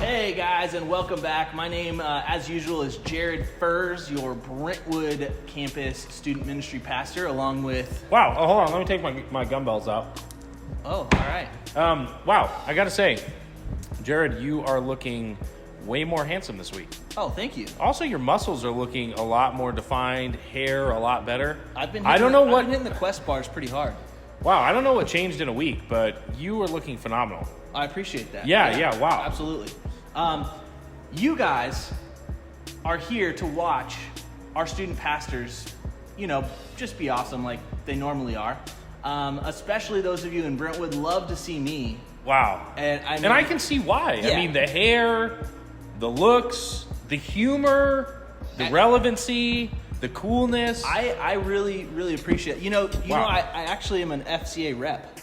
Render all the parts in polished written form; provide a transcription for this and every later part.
Hey guys, and welcome back. My name, as usual, is Jared Furs, your Brentwood campus student ministry pastor, along with... Wow, hold on, let me take my gumballs out. Oh, all right. Wow, I gotta say, Jared, you are looking way more handsome this week. Oh, thank you. Also, your muscles are looking a lot more defined, hair a lot better. I've been hitting the Quest bars pretty hard. Wow, I don't know what changed in a week, but you are looking phenomenal. I appreciate that. Yeah, wow. Absolutely. You guys are here to watch our student pastors, just be awesome like they normally are. Especially those of you in Brentwood love to see me. Wow. And I can see why. Yeah. I mean, the hair, the looks, the humor, the relevancy, the coolness. I really, really appreciate it. Wow. I actually am an FCA rep.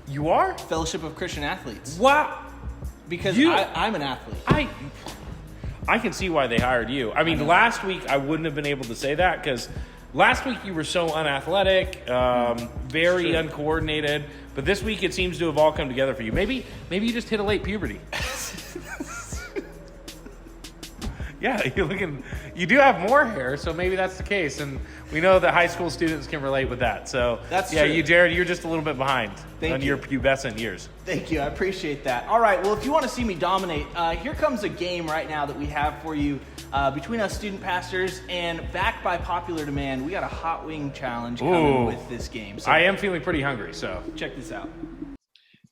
You are? Fellowship of Christian Athletes. Wow. Because I'm an athlete. I can see why they hired you. I mean, last week I wouldn't have been able to say that because last week you were so unathletic, very uncoordinated. But this week it seems to have all come together for you. Maybe you just hit a late puberty. Yeah, you do have more hair, so maybe that's the case. And we know that high school students can relate with that. So that's true. You, Jared, you're just a little bit behind on your pubescent years. Thank you. I appreciate that. All right. Well, if you want to see me dominate, here comes a game right now that we have for you between us student pastors, and backed by popular demand, we got a hot wing challenge coming with this game. So I am feeling pretty hungry, so check this out.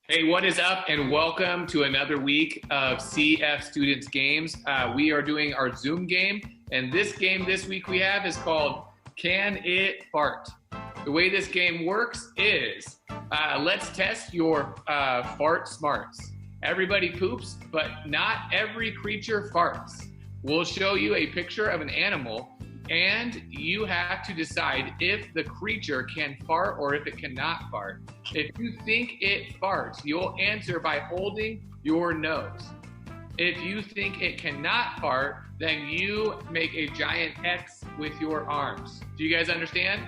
Hey, what is up, and welcome to another week of CF Students Games. We are doing our Zoom game, and this game this week we have is called Can It Fart? The way this game works is, let's test your fart smarts. Everybody poops, but not every creature farts. We'll show you a picture of an animal, and you have to decide if the creature can fart or if it cannot fart. If you think it farts, you'll answer by holding your nose. If you think it cannot fart, then you make a giant X with your arms. Do you guys understand?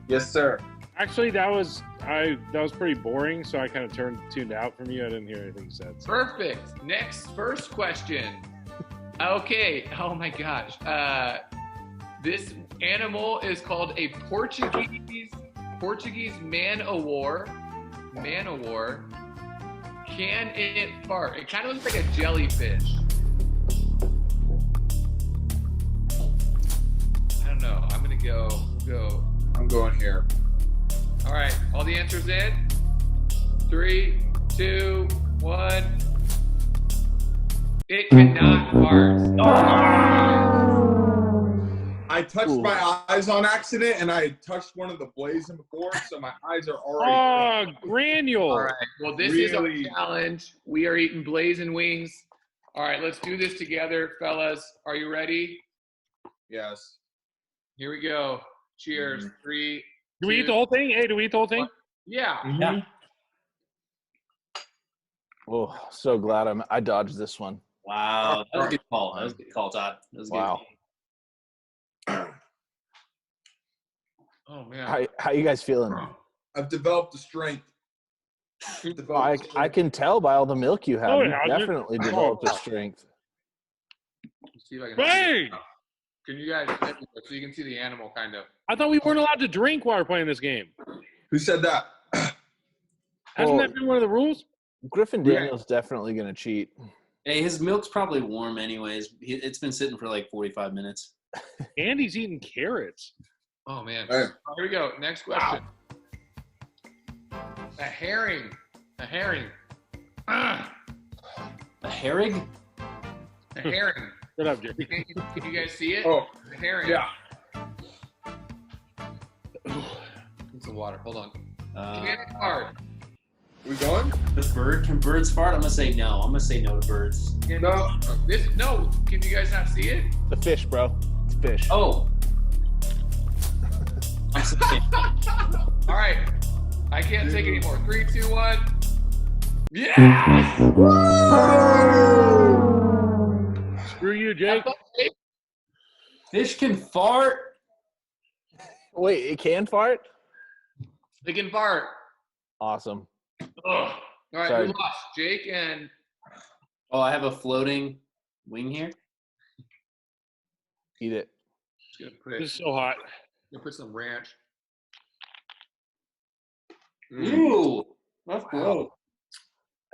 Yes, sir. Actually, that was pretty boring, so I kind of tuned out from you. I didn't hear anything you said. So. Perfect. First question. Okay. Oh my gosh. This animal is called a Portuguese man-o-war. Man-o-war. Can it fart? It kind of looks like a jellyfish. I don't know. I'm gonna go. I'm going here. All right. All the answers in. 3, 2, 1. It cannot fart. I touched my eyes on accident, and I touched one of the blazing before, so my eyes are already... Oh, granule. All right. Well, this is our challenge. We are eating blazing wings. All right, let's do this together, fellas. Are you ready? Yes. Here we go. Cheers. 3, Do we eat the whole thing? Hey, do we eat the whole thing? 1. Yeah. Yeah. Oh, so glad I dodged this one. Wow, that was a good call. That was a good call, Todd. That was Wow. good. Oh man. How you guys feeling? I've developed the strength. I can tell by all the milk you have. Oh, You yeah, definitely developed the strength. Let's see if I can. Hey! Can you guys so you can see the animal kind of? I thought we weren't allowed to drink while we're playing this game. Who said that? Hasn't that been one of the rules? Griffin Daniel's definitely going to cheat. Hey, his milk's probably warm anyways. It's been sitting for like 45 minutes. Andy's eating carrots. Oh man. Hey. Here we go. Next question. A herring. A herring. A herring? A herring. Shut up, Jerry. Can you guys see it? Oh, A herring. yeah. Need some water. Hold on. Can it fart? We going? Can birds fart? I'm going to say no. I'm going to say no to birds. No. No. Can you guys not see it? The fish, bro. It's fish. Oh. I'm saying All right. I can't take it anymore. 3, 2, 1. Yeah! Screw you, Jake. fish can fart. Wait, it can fart? They can fart. Awesome. Ugh. All right, Sorry. who lost? Jake and Oh, I have a floating wing here. Eat it. Just gonna put This is so hot. gonna put some ranch. Ooh, that's gross.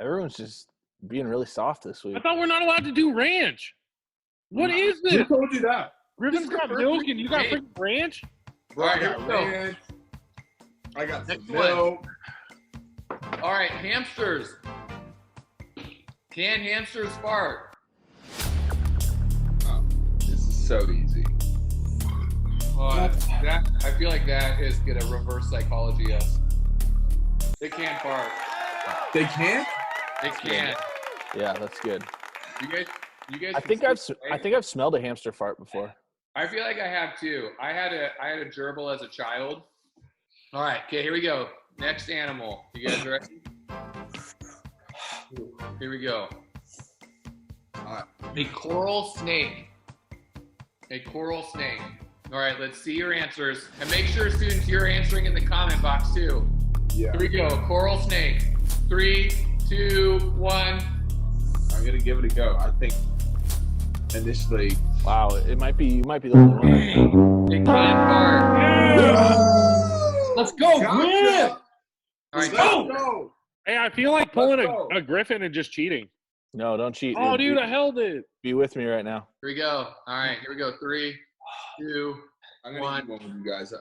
Everyone's just being really soft this week. I thought we're not allowed to do ranch. What is Who this? told you that? Griffin's got milk and you got freaking ranch? Bro, All right, I here got we go. ranch. I got some Next one. milk. All right, hamsters. Can hamsters fart? Oh, this is so easy. That I feel like that is gonna reverse psychology us. They can fart. They can't? They can. Yeah, that's good. You guys. I think I've smelled a hamster fart before. I feel like I have too. I had a gerbil as a child. All right, okay, here we go. Next animal. You guys ready? Here we go. A coral snake. A coral snake. All right, let's see your answers. And make sure, students, you're answering in the comment box too. Yeah. Here we go. Coral snake. 3, 2, 1. I'm gonna give it a go. I think initially. Wow, you might be the only one. It can fart. Let's go, Gotcha. Griff! All right, Let's go. Hey, I feel like pulling Let's go. a Griffin and just cheating. No, don't cheat. Oh, dude, I held it. Be with me right now. here we go. All right, here we go. 3, 2. I'm gonna eat one with you guys.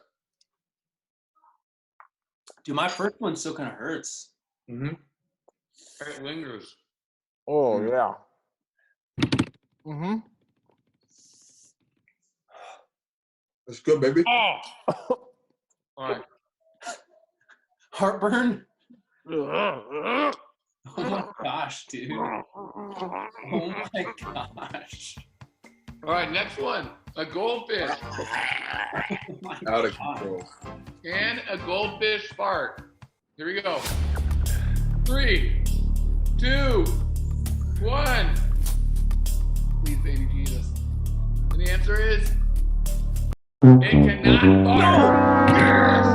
Dude, my first one still kind of hurts. Mm-hmm. It lingers. Oh yeah. Mm-hmm. Let's go, baby. Oh. All right. Heartburn? Oh my gosh, dude. Oh my gosh. All right, next one. A goldfish. Oh my Out of God. control. Can a goldfish fart? Here we go. 3, 2, 1. Please, baby Jesus. And the answer is it cannot fart. Yes.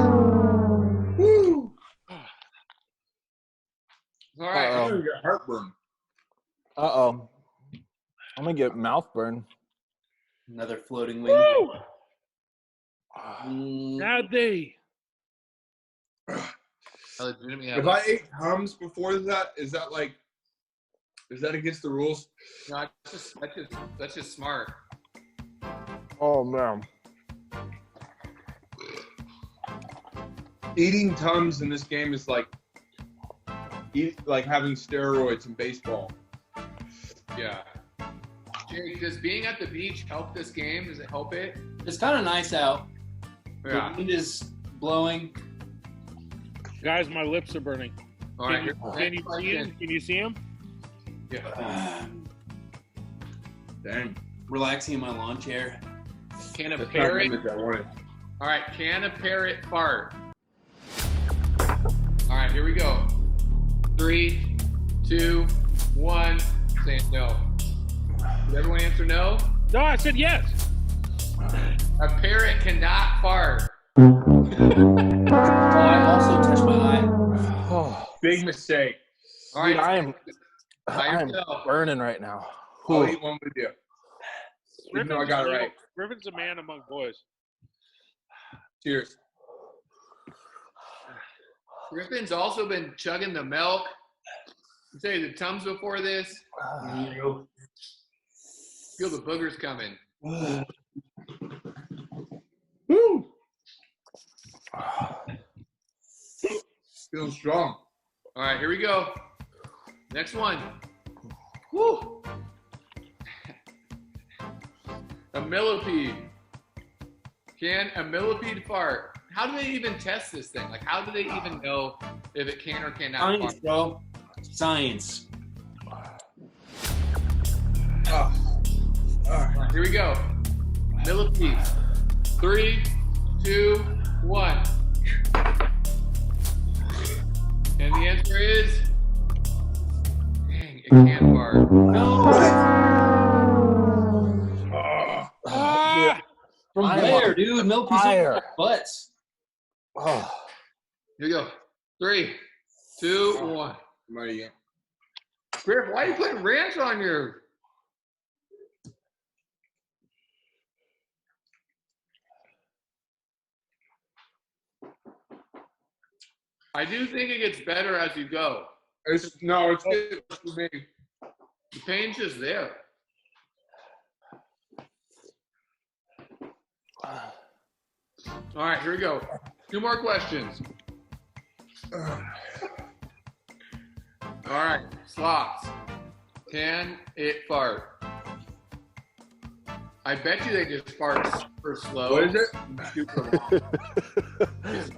Woo! All right. I'm gonna get heartburn. I'm gonna get mouth burn. Another floating wing. Woo! Mm, Bad day. I legitimately have If I ate Tums before that, is that against the rules? no, that's just smart. Oh man. Eating Tums in this game is like having steroids in baseball. Yeah. Jake, does being at the beach help this game? Does it help it? it's kind of nice out. Yeah. The wind is blowing. Guys, my lips are burning. All right. Can you see him? Can you see him? Yeah. Dang. Relaxing in my lawn chair. Can a That's not parrot? the image I wanted. All right. Can a parrot fart? All right. Here we go. 3, 2, 1. Saying no. Did everyone answer no? No, I said yes. A parrot cannot fart. Oh, I also touched my eye. Oh, Big mistake. All right. dude, By I'm yourself. burning right now. I'll Whew. eat one with you. Even though I got it right. Griffin's a man among boys. Cheers. Griffin's also been chugging the milk. You say the Tums before this. Feel the boogers coming. Woo! Feeling strong. All right, here we go. Next one. Woo! A millipede. Can a millipede fart? How do they even test this thing? Like, how do they even know if it can or cannot Science, fart? bro. Science. Ah. All right, here we go. Millipede. 3, 2, 1. And the answer is, dang, it can fart. Ah. From I where, want dude? Millipedes fire. are butts. Oh. Here we go. 3, 2, 1. I'm ready again. Griff, why are you putting ranch on your? I do think it gets better as you go. It's good for me. The pain's just there. All right, here we go. 2 more questions. All right, sloths. Can it fart? I bet you they just fart super slow. What is it? Super long.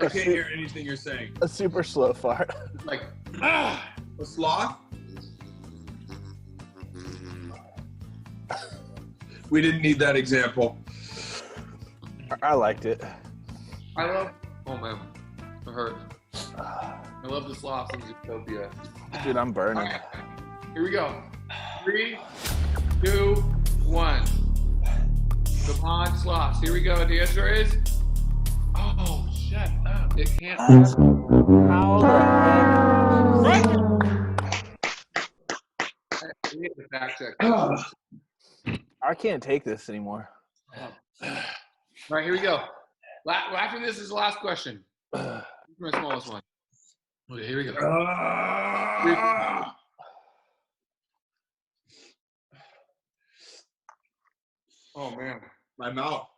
I can't hear anything you're saying. A super slow fart. Like, A sloth? We didn't need that example. I liked it. I love. Oh man, it hurts. I love the sloths in Zootopia. Dude, I'm burning. All right, here we go. 3, 2, 1. The pond sloths. Here we go. The answer is. Oh, shut up! It can't. How the heck? We need to fact check. I can't take this anymore. All right, here we go. After this is the last question. My smallest one. Okay, here we go. Oh man, My mouth.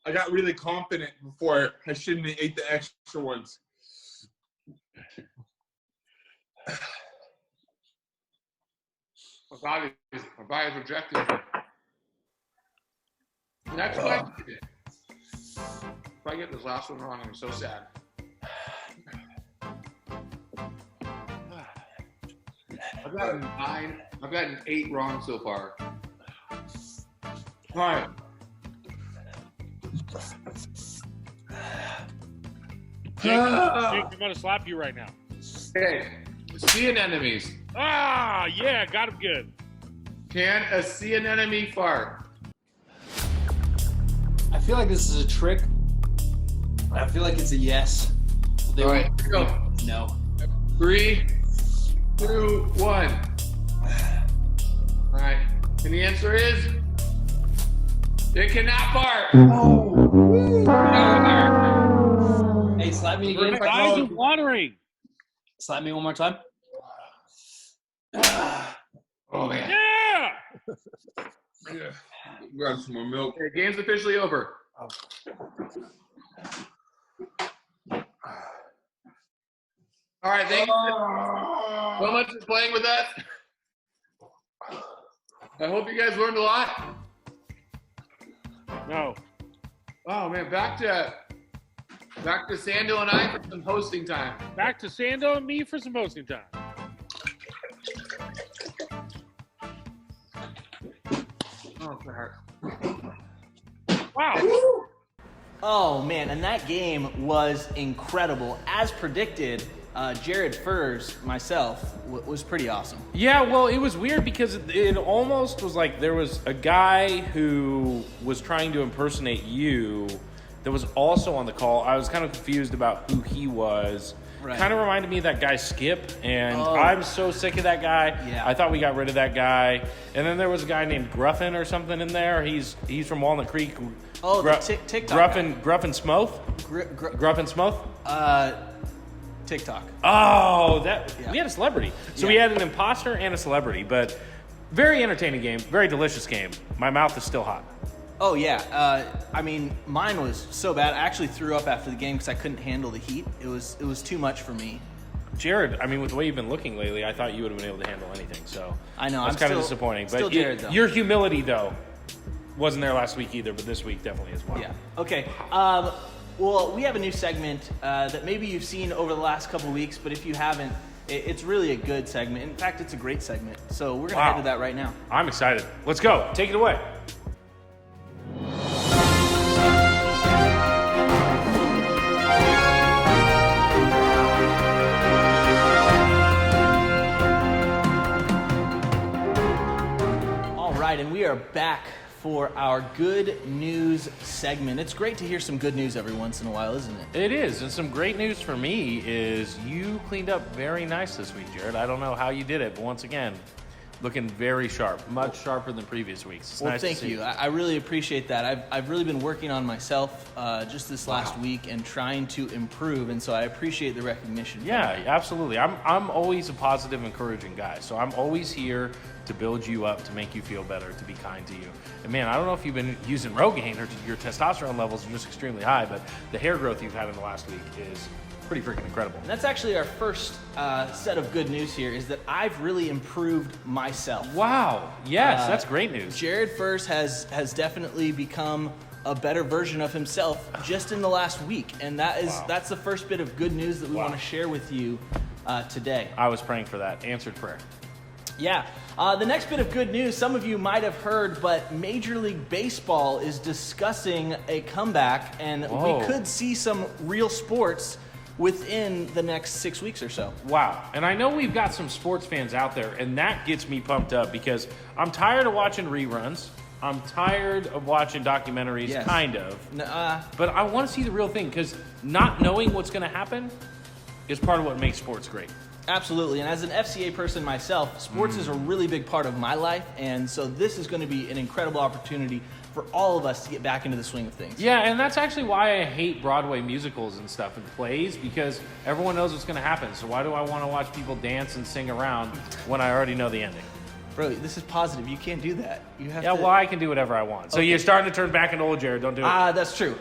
I got really confident before. I shouldn't have ate the extra ones. my body's rejecting it. Next question. If I get this last one wrong, I'm so sad. I've gotten 9. I've gotten 8 wrong so far. All right. Jake, I'm gonna slap you right now. Okay. Sea anemones. Ah, yeah, got him good. Can a sea anemone fart? I feel like this is a trick. I feel like it's a yes. They All right, won't- here we go. No. 3, 2, 1. All right. And the answer is it cannot fart. Hey, slap me My again. eyes are watering. Slap me one more time. Oh man. Yeah. Yeah. Grab some more milk. Okay, game's officially over. All right, thank you so much for playing with us. I hope you guys learned a lot. No. Oh man, back to Sandil and I for some hosting time. Back to Sando and me for some hosting time. Oh, it hurt. Wow. Oh man, and that game was incredible. As predicted, Jared Furs, myself, was pretty awesome. Yeah, well, it was weird because it almost was like there was a guy who was trying to impersonate you that was also on the call. I was kind of confused about who he was. Right. Kind of reminded me of that guy Skip, and Oh. I'm so sick of that guy. Yeah. I thought we got rid of that guy. And then there was a guy named Gruffin or something in there. He's from Walnut Creek. Oh, the TikTok guy. Gruffin Smoth? Gruffin Smoth? TikTok. Oh, Yeah. we had a celebrity. So Yeah. we had an imposter and a celebrity, but very entertaining game, very delicious game. My mouth is still hot. Oh yeah, I mean, mine was so bad. I actually threw up after the game because I couldn't handle the heat. It was too much for me. Jared, I mean, with the way you've been looking lately, I thought you would have been able to handle anything. So I know, that's I'm kind of still- disappointing. still But Jared, though. your humility, though, wasn't there last week either, but this week definitely as well. Yeah. Okay. Well, we have a new segment that maybe you've seen over the last couple weeks, but if you haven't, it's really a good segment. In fact, it's a great segment. So we're gonna Wow. head to that right now. I'm excited. Let's go. Take it away. All right, and we are back for our good news segment. It's great to hear some good news every once in a while, isn't it? It is, and some great news for me is you cleaned up very nice this week, Jared. I don't know how you did it, but once again, looking very sharp, much sharper than previous weeks. It's Well, nice thank to see. you. I really appreciate that. I've really been working on myself just this last week and trying to improve, and so I appreciate the recognition. Yeah, absolutely. I'm always a positive, encouraging guy, so I'm always here to build you up, to make you feel better, to be kind to you. And man, I don't know if you've been using Rogaine or your testosterone levels are just extremely high, but the hair growth you've had in the last week is pretty freaking incredible. And that's actually our first set of good news here, is that I've really improved myself. Wow. Yes, that's great news. Jared Furse has definitely become a better version of himself just in the last week, and that's the first bit of good news that we want to share with you today. I was praying for that. Answered prayer. Yeah. The next bit of good news, some of you might have heard, but Major League Baseball is discussing a comeback, and we could see some real sports within the next 6 weeks or so. Wow. And I know we've got some sports fans out there, and that gets me pumped up because I'm tired of watching reruns. I'm tired of watching documentaries, kind of. But I want to see the real thing because not knowing what's going to happen is part of what makes sports great. Absolutely. And as an FCA person myself, sports is a really big part of my life, and so this is going to be an incredible opportunity for all of us to get back into the swing of things. Yeah, and that's actually why I hate Broadway musicals and stuff and plays, because everyone knows what's going to happen. So why do I want to watch people dance and sing around when I already know the ending? Bro, this is positive. You can't do that. You have to... well, I can do whatever I want. So you're starting to turn back into old Jared. Don't do it. That's true.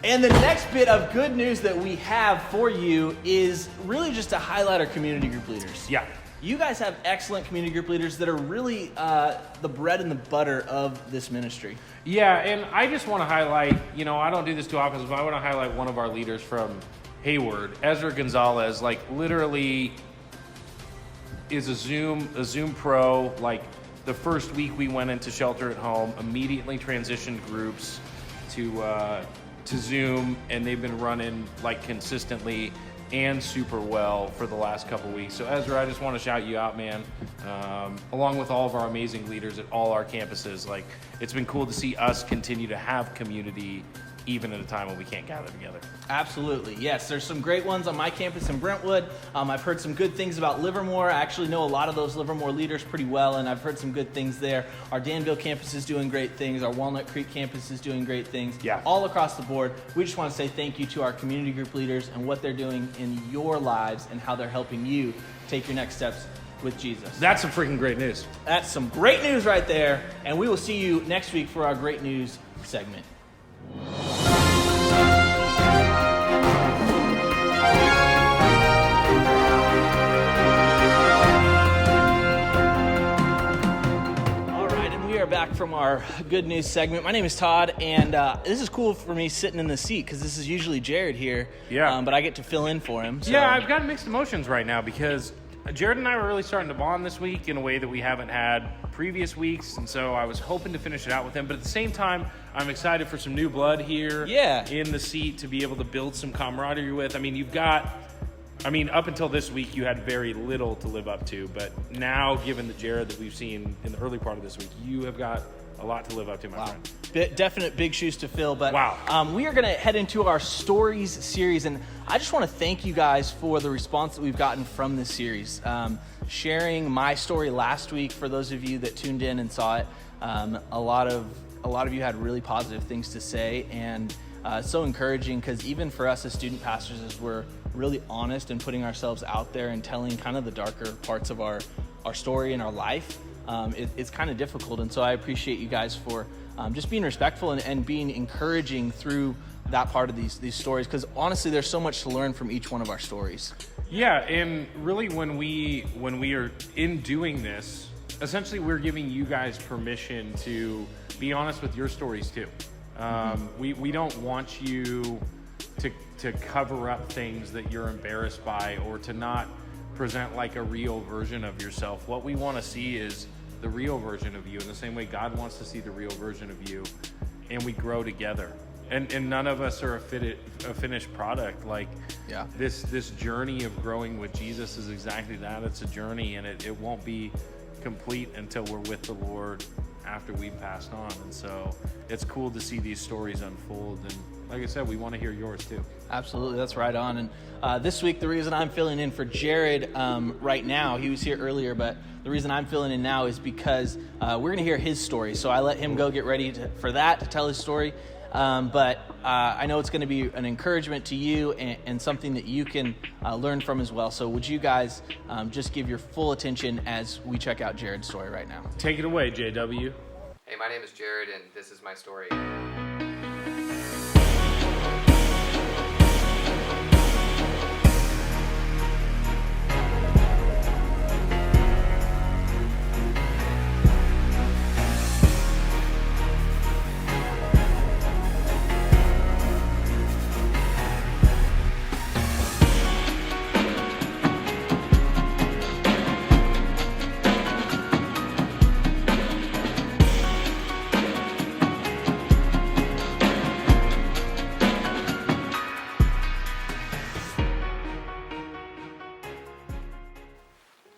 And the next bit of good news that we have for you is really just to highlight our community group leaders. Yeah. You guys have excellent community group leaders that are really the bread and the butter of this ministry. Yeah, and I just want to highlight, I don't do this too often, but I want to highlight one of our leaders from Hayward, Ezra Gonzalez, literally is a Zoom pro. The first week we went into shelter at home, immediately transitioned groups to Zoom, and they've been running consistently and super well for the last couple weeks. So Ezra, I just want to shout you out, man. Along with all of our amazing leaders at all our campuses, it's been cool to see us continue to have community even at a time when we can't gather together. Absolutely, yes. There's some great ones on my campus in Brentwood. I've heard some good things about Livermore. I actually know a lot of those Livermore leaders pretty well, and I've heard some good things there. Our Danville campus is doing great things. Our Walnut Creek campus is doing great things. Yeah. All across the board. We just want to say thank you to our community group leaders and what they're doing in your lives and how they're helping you take your next steps with Jesus. That's some freaking great news. That's some great news right there, and we will see you next week for our great news segment. Back from our good news segment. My name is Todd, and this is cool for me sitting in the seat because this is usually Jared here. Yeah. But I get to fill in for him. So. Yeah, I've got mixed emotions right now because Jared and I were really starting to bond this week in a way that we haven't had previous weeks, and so I was hoping to finish it out with him. But at the same time, I'm excited for some new blood here in the seat to be able to build some camaraderie with. Up until this week, you had very little to live up to, but now, given the Jared that we've seen in the early part of this week, you have got a lot to live up to, my friend. Definite big shoes to fill, but we are going to head into our stories series, and I just want to thank you guys for the response that we've gotten from this series. Sharing my story last week, for those of you that tuned in and saw it, a lot of you had really positive things to say, and so encouraging, because even for us as student pastors, as we're really honest and putting ourselves out there and telling kind of the darker parts of our story and our life, it's kind of difficult. And so I appreciate you guys for just being respectful and being encouraging through that part of these stories, because honestly, there's so much to learn from each one of our stories. Yeah, and really when we are in doing this, essentially we're giving you guys permission to be honest with your stories too. We don't want you to cover up things that you're embarrassed by, or to not present a real version of yourself. What we want to see is the real version of you, in the same way God wants to see the real version of you, and we grow together. And none of us are a finished product. This journey of growing with Jesus is exactly that. It's a journey, and it won't be complete until we're with the Lord after we've passed on. And so it's cool to see these stories unfold. And like I said, we want to hear yours too. Absolutely, that's right on. And this week, the reason I'm filling in for Jared right now, he was here earlier, but the reason I'm filling in now is because we're going to hear his story. So I let him go get ready for that, to tell his story. But I know it's going to be an encouragement to you and something that you can learn from as well. So would you guys just give your full attention as we check out Jared's story right now? Take it away, JW. Hey, my name is Jared, and this is my story.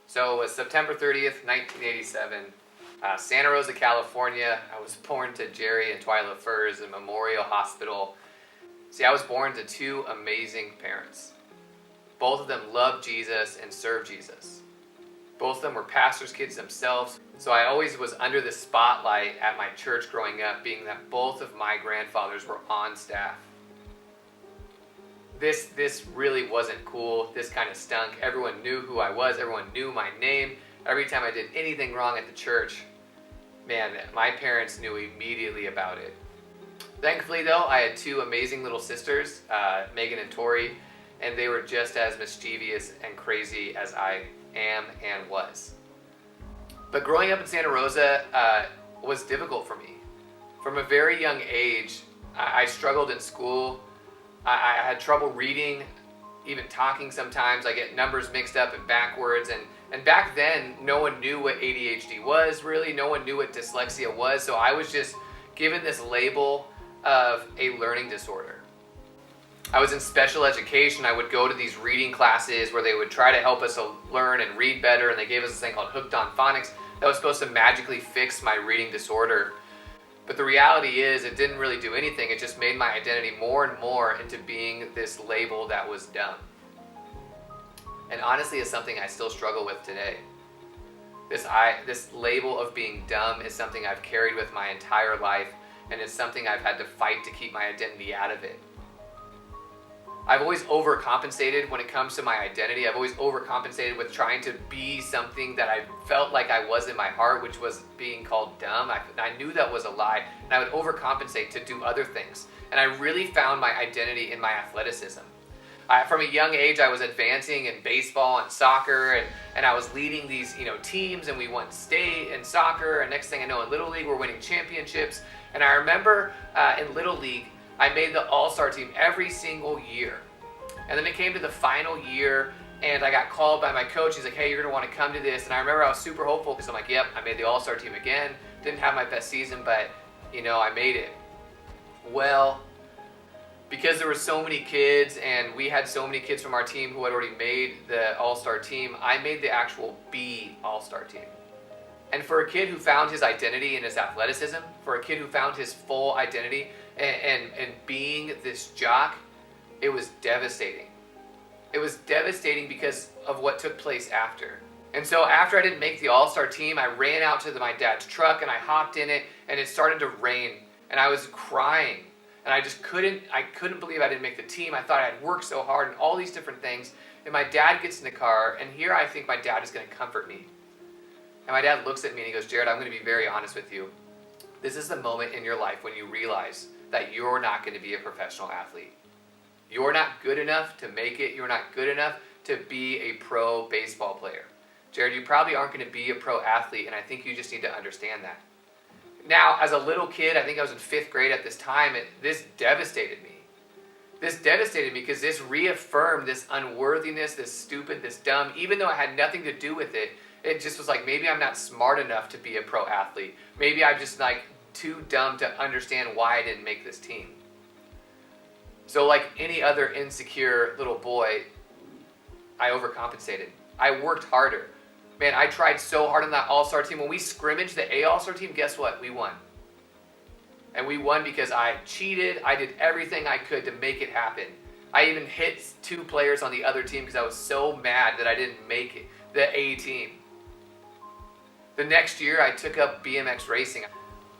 So it was September 30th, 1987, Santa Rosa, California. I was born to Jerry and Twyla Furs in Memorial Hospital. See, I was born to two amazing parents. Both of them loved Jesus and served Jesus. Both of them were pastors' kids themselves, so I always was under the spotlight at my church growing up, being that both of my grandfathers were on staff. This really wasn't cool. This kind of stunk. Everyone knew who I was. Everyone knew my name. Every time I did anything wrong at the church, man, my parents knew immediately about it. Thankfully, though, I had two amazing little sisters, Megan and Tori, and they were just as mischievous and crazy as I am and was. But growing up in Santa Rosa was difficult for me. From a very young age, I struggled in school. I had trouble reading, even talking sometimes. I get numbers mixed up and backwards. And back then, no one knew what ADHD was, really. No one knew what dyslexia was. So I was just given this label of a learning disorder. I was in special education. I would go to these reading classes where they would try to help us learn and read better. And they gave us this thing called Hooked on Phonics that was supposed to magically fix my reading disorder. But the reality is it didn't really do anything. It just made my identity more and more into being this label that was dumb. And honestly, it's something I still struggle with today. This label of being dumb is something I've carried with my entire life, and it's something I've had to fight to keep my identity out of it. I've always overcompensated when it comes to my identity. I've always overcompensated with trying to be something that I felt like I was in my heart, which was being called dumb. I knew that was a lie, and I would overcompensate to do other things. And I really found my identity in my athleticism. From a young age, I was advancing in baseball and soccer, and I was leading these teams, and we won state in soccer, and next thing I know, in Little League, we're winning championships. And I remember in Little League, I made the All-Star team every single year. And then it came to the final year, and I got called by my coach. He's like, hey, you're going to want to come to this. And I remember I was super hopeful because I'm like, yep, I made the All-Star team again. Didn't have my best season, but, I made it. Well, because there were so many kids, and we had so many kids from our team who had already made the All-Star team, I made the actual B All-Star team. And for a kid who found his identity in his athleticism, for a kid who found his full identity and being this jock, it was devastating. It was devastating because of what took place after. And so after I didn't make the All-Star team, I ran out to my dad's truck and I hopped in it, and it started to rain, and I was crying. And I couldn't believe I didn't make the team. I thought I had worked so hard and all these different things. And my dad gets in the car, and here I think my dad is going to comfort me. And my dad looks at me and he goes, Jared, I'm going to be very honest with you. This is the moment in your life when you realize that you're not going to be a professional athlete. You're not good enough to make it. You're not good enough to be a pro baseball player. Jared, you probably aren't going to be a pro athlete, and I think you just need to understand that. Now, as a little kid, I think I was in 5th grade at this time, this devastated me. This devastated me because this reaffirmed this unworthiness, this stupid, this dumb, even though it had nothing to do with it. It just was like, maybe I'm not smart enough to be a pro athlete. Maybe I'm just too dumb to understand why I didn't make this team. So like any other insecure little boy, I overcompensated. I worked harder. Man, I tried so hard on that all-star team. When we scrimmaged the A all-star team, guess what? We won. And we won because I cheated. I did everything I could to make it happen. I even hit 2 players on the other team because I was so mad that I didn't make it, the A team. The next year, I took up BMX racing.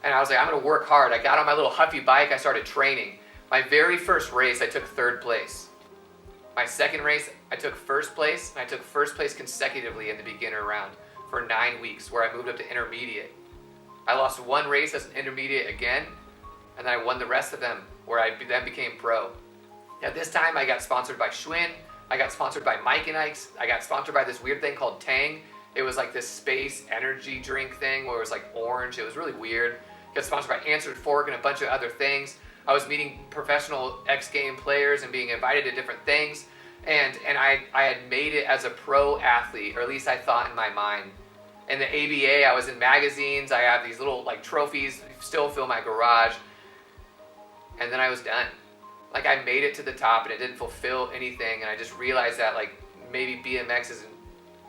And I was like, I'm going to work hard. I got on my little Huffy bike. I started training. My very first race, I took 3rd place. My second race, I took 1st place. And I took 1st place consecutively in the beginner round for 9 weeks, where I moved up to intermediate. I lost 1 race as an intermediate again. And then I won the rest of them, where I then became pro. Now this time I got sponsored by Schwinn. I got sponsored by Mike and Ike's. I got sponsored by this weird thing called Tang. It was like this space energy drink thing where it was like orange. It was really weird. Got sponsored by Answered Fork and a bunch of other things. I was meeting professional X Game players and being invited to different things. And I had made it as a pro athlete, or at least I thought in my mind. In the ABA, I was in magazines. I have these little like trophies, still fill my garage. And then I was done. Like I made it to the top and it didn't fulfill anything. And I just realized that like maybe BMX isn't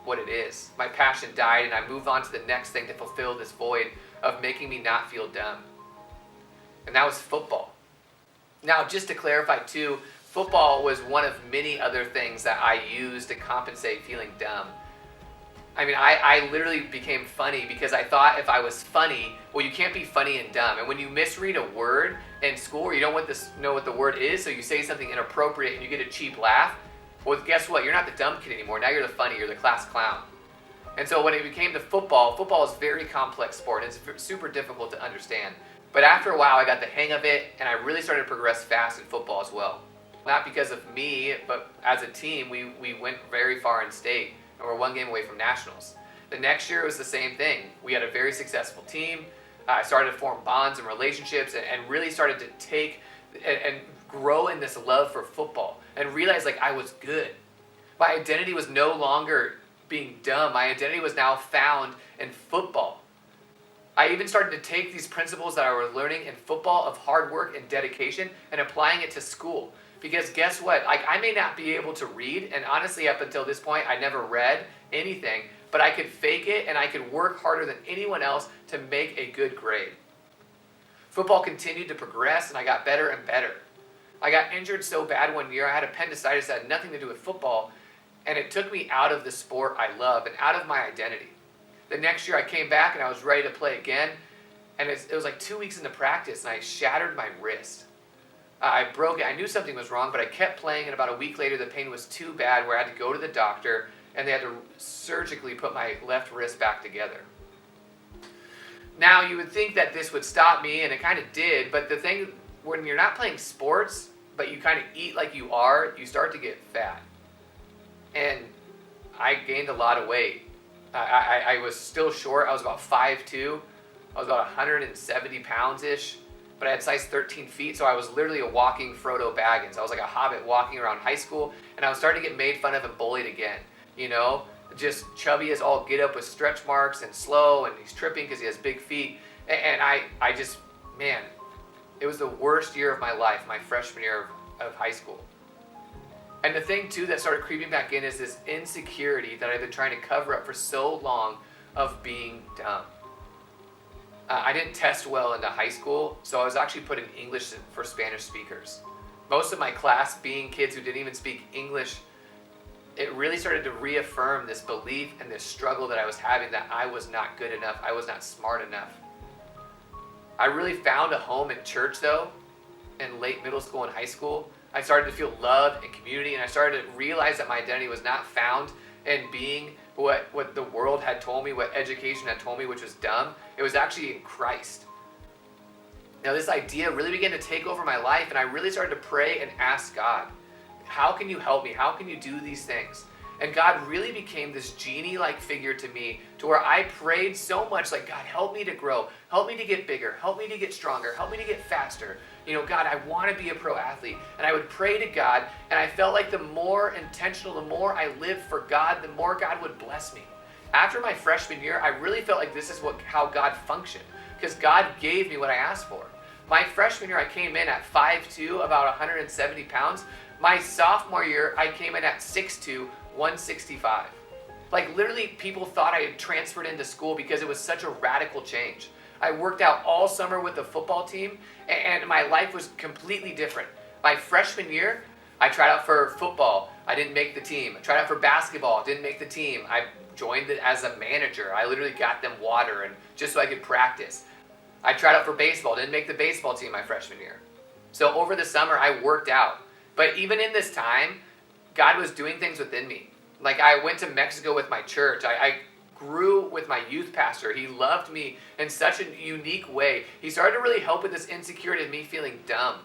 what it is. My passion died and I moved on to the next thing to fulfill this void of making me not feel dumb. And that was football. Now, just to clarify too, football was one of many other things that I used to compensate feeling dumb. I mean, I literally became funny because I thought if I was funny, well, you can't be funny and dumb. And when you misread a word in school or you don't know what the word is, so you say something inappropriate and you get a cheap laugh, well, guess what? You're not the dumb kid anymore. Now you're the funny, you're the class clown. And so when it became to football is a very complex sport and it's super difficult to understand. But after a while, I got the hang of it and I really started to progress fast in football as well. Not because of me, but as a team, we went very far in state. And we're 1 game away from nationals. The next year it was the same thing. We had a very successful team. I started to form bonds and relationships and really started to take and grow in this love for football and realize like I was good. My identity was no longer being dumb. My identity was now found in football. I even started to take these principles that I was learning in football of hard work and dedication and applying it to school. Because guess what? Like I may not be able to read, and honestly up until this point I never read anything, but I could fake it and I could work harder than anyone else to make a good grade. Football continued to progress and I got better and better. I got injured so bad one year, I had appendicitis that had nothing to do with football, and it took me out of the sport I love and out of my identity. The next year I came back and I was ready to play again, and it was like 2 weeks into practice and I shattered my wrist. I broke it. I knew something was wrong, but I kept playing, and about a week later the pain was too bad where I had to go to the doctor and they had to surgically put my left wrist back together. Now you would think that this would stop me, and it kind of did, but the thing, when you're not playing sports, but you kind of eat like you are, you start to get fat. And I gained a lot of weight. I was still short. I was about 5'2". I was about 170 pounds-ish. But I had size 13 feet, so I was literally a walking Frodo Baggins. I was like a hobbit walking around high school, and I was starting to get made fun of and bullied again. You know, just chubby as all get up with stretch marks and slow, and he's tripping because he has big feet. And I just, man, it was the worst year of my life, my freshman year of high school. And the thing, too, that started creeping back in is this insecurity that I've been trying to cover up for so long of being dumb. I didn't test well into high school, so I was actually put in English for Spanish speakers. Most of my class being kids who didn't even speak English, it really started to reaffirm this belief and this struggle that I was having that I was not good enough, I was not smart enough. I really found a home in church, though, in late middle school and high school. I started to feel love and community, and I started to realize that my identity was not found in being what the world had told me, what education had told me, which was dumb. It was actually in Christ. Now this idea really began to take over my life, and I really started to pray and ask God, how can you help me? How can you do these things? And God really became this genie-like figure to me, to where I prayed so much, like, God, help me to grow, help me to get bigger, help me to get stronger, help me to get faster. You know, God, I want to be a pro athlete. And I would pray to God, and I felt like the more intentional, the more I lived for God, the more God would bless me. After my freshman year, I really felt like this is how God functioned, because God gave me what I asked for. My freshman year, I came in at 5'2", about 170 pounds. My sophomore year, I came in at 6'2", 165. Like literally people thought I had transferred into school because it was such a radical change. I worked out all summer with the football team and my life was completely different. My freshman year, I tried out for football. I didn't make the team. I tried out for basketball. Didn't make the team. I joined it as a manager. I literally got them water and just so I could practice. I tried out for baseball. Didn't make the baseball team my freshman year. So over the summer, I worked out. But even in this time, God was doing things within me. Like I went to Mexico with my church. I grew with my youth pastor. He loved me in such a unique way. He started to really help with this insecurity of me feeling dumb.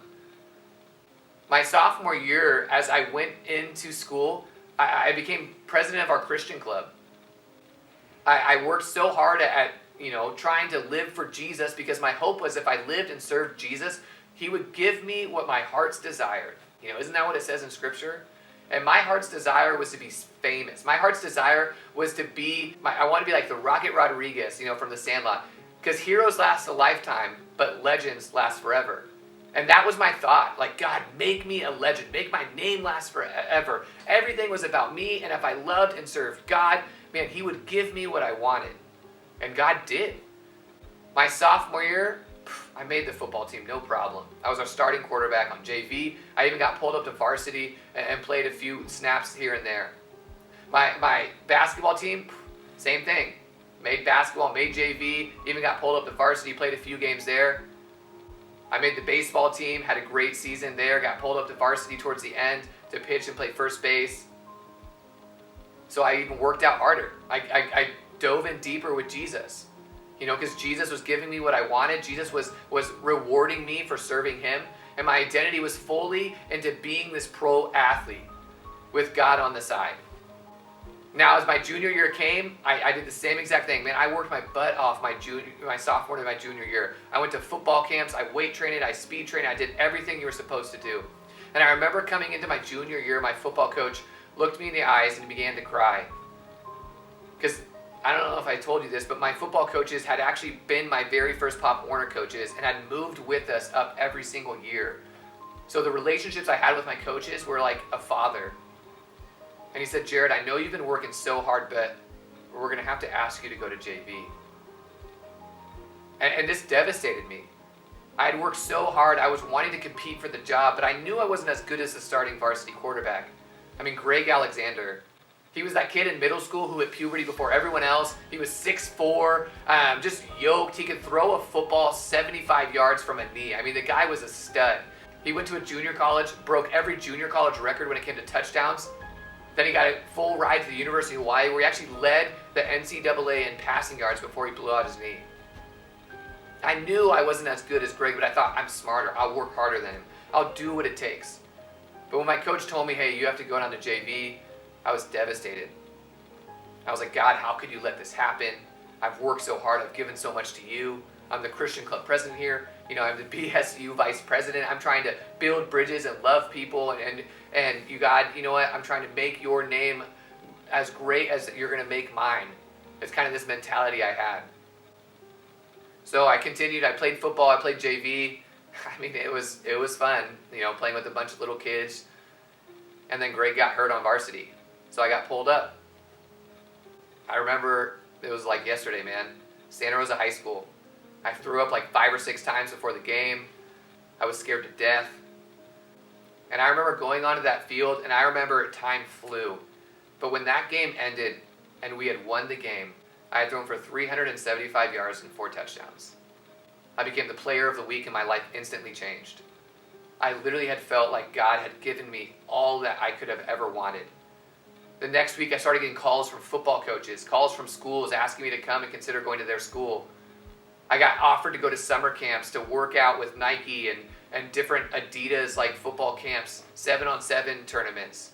My sophomore year, as I went into school, I became president of our Christian club. I worked so hard at trying to live for Jesus because my hope was if I lived and served Jesus, he would give me what my heart's desired. Isn't that what it says in Scripture? And my heart's desire was to be famous. My heart's desire was to be, I want to be like the Rocket Rodriguez, from The Sandlot. Because heroes last a lifetime, but legends last forever. And that was my thought. Like, God, make me a legend. Make my name last forever. Everything was about me, and if I loved and served God, man, he would give me what I wanted. And God did. My sophomore year, I made the football team, no problem. I was our starting quarterback on JV. I even got pulled up to varsity and played a few snaps here and there. My basketball team, same thing. Made basketball, made JV, even got pulled up to varsity, played a few games there. I made the baseball team, had a great season there, got pulled up to varsity towards the end to pitch and play first base. So I even worked out harder. I dove in deeper with Jesus. Because Jesus was giving me what I wanted. Jesus was rewarding me for serving him. And my identity was fully into being this pro athlete with God on the side. Now, as my junior year came, I did the same exact thing. Man, I worked my butt off my sophomore to my junior year. I went to football camps, I weight trained, I speed trained, I did everything you were supposed to do. And I remember coming into my junior year, my football coach looked me in the eyes and began to cry. Because I don't know if I told you this, but my football coaches had actually been my very first Pop Warner coaches and had moved with us up every single year. So the relationships I had with my coaches were like a father. And he said, Jared, I know you've been working so hard, but we're going to have to ask you to go to JV. And this devastated me. I had worked so hard. I was wanting to compete for the job, but I knew I wasn't as good as the starting varsity quarterback. Greg Alexander. He was that kid in middle school who hit puberty before everyone else. He was 6'4", just yoked. He could throw a football 75 yards from a knee. The guy was a stud. He went to a junior college, broke every junior college record when it came to touchdowns. Then he got a full ride to the University of Hawaii where he actually led the NCAA in passing yards before he blew out his knee. I knew I wasn't as good as Greg, but I thought, I'm smarter. I'll work harder than him. I'll do what it takes. But when my coach told me, hey, you have to go down to JV, I was devastated. I was like, God, how could you let this happen? I've worked so hard. I've given so much to you. I'm the Christian club president here. I'm the BSU vice president. I'm trying to build bridges and love people. And you, God, you know what? I'm trying to make your name as great as you're going to make mine. It's kind of this mentality I had. So I continued. I played football. I played JV. It was fun, playing with a bunch of little kids. And then Greg got hurt on varsity. So I got pulled up. I remember it was like yesterday, man. Santa Rosa High School. I threw up like 5 or 6 times before the game. I was scared to death. And I remember going onto that field, and I remember time flew. But when that game ended and we had won the game, I had thrown for 375 yards and 4 touchdowns. I became the player of the week, and my life instantly changed. I literally had felt like God had given me all that I could have ever wanted. The next week, I started getting calls from football coaches, calls from schools asking me to come and consider going to their school. I got offered to go to summer camps to work out with Nike and different Adidas like football camps, 7-on-7 tournaments.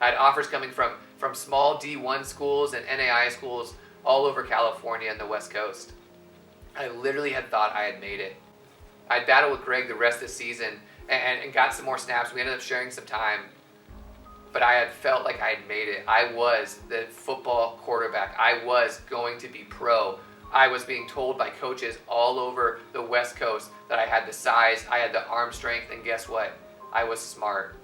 I had offers coming from small D1 schools and NAI schools all over California and the West Coast. I literally had thought I had made it. I had battled with Greg the rest of the season and got some more snaps. We ended up sharing some time. But I had felt like I had made it. I was the football quarterback. I was going to be pro. I was being told by coaches all over the West Coast that I had the size, I had the arm strength, and guess what? I was smart.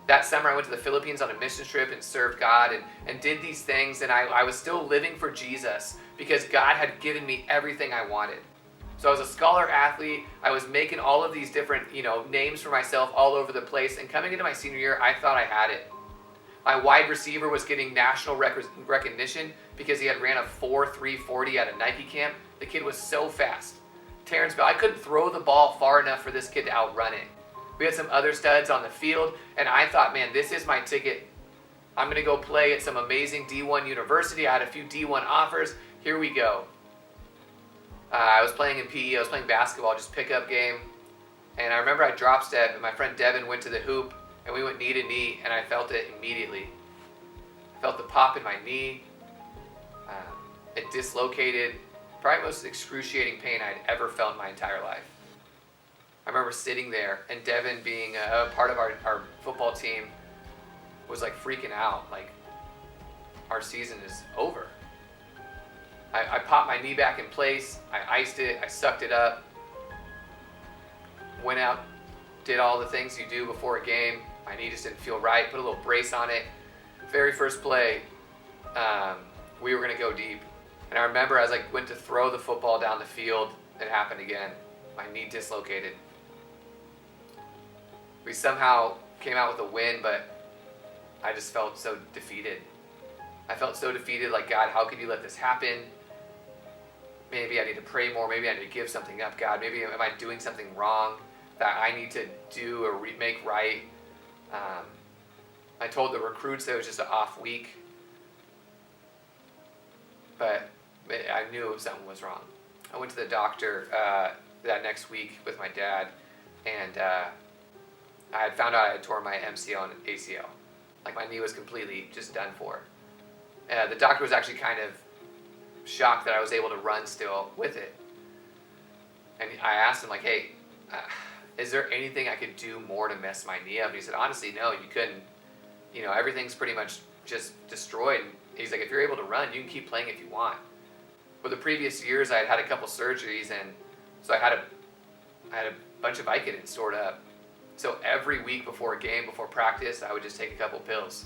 that summer I went to the Philippines on a mission trip and served God and did these things, and I was still living for Jesus because God had given me everything I wanted. So I was a scholar athlete. I was making all of these different, names for myself all over the place. And coming into my senior year, I thought I had it. My wide receiver was getting national recognition because he had ran a 4.340 at a Nike camp. The kid was so fast. Terrence Bell, I couldn't throw the ball far enough for this kid to outrun it. We had some other studs on the field, and I thought, man, this is my ticket. I'm going to go play at some amazing D1 university. I had a few D1 offers. Here we go. I was playing in PE. I was playing basketball, just pickup game. And I remember I drop step, and my friend Devin went to the hoop, and we went knee to knee, and I felt it immediately. I felt the pop in my knee. It dislocated. Probably the most excruciating pain I'd ever felt in my entire life. I remember sitting there, and Devin, being a part of our football team, was like freaking out. Like, our season is over. I popped my knee back in place. I iced it. I sucked it up. Went out, did all the things you do before a game. My knee just didn't feel right. Put a little brace on it. Very first play, we were going to go deep. And I remember as I went to throw the football down the field, it happened again. My knee dislocated. We somehow came out with a win, but I just felt so defeated. I felt so defeated, like, God, how could you let this happen? Maybe I need to pray more. Maybe I need to give something up, God. Maybe am I doing something wrong that I need to do or make right? I told the recruits that it was just an off week, but I knew something was wrong. I went to the doctor that next week with my dad, and I had found out I had torn my MCL and ACL. Like, my knee was completely just done for. The doctor was actually kind of shocked that I was able to run still with it. And I asked him, like, hey, is there anything I could do more to mess my knee up? And he said, honestly, no, you couldn't. Everything's pretty much just destroyed. And he's like, if you're able to run, you can keep playing if you want. For the previous years, I had a couple surgeries, and so I had a bunch of Vicodin stored up. So every week before a game, before practice, I would just take a couple pills.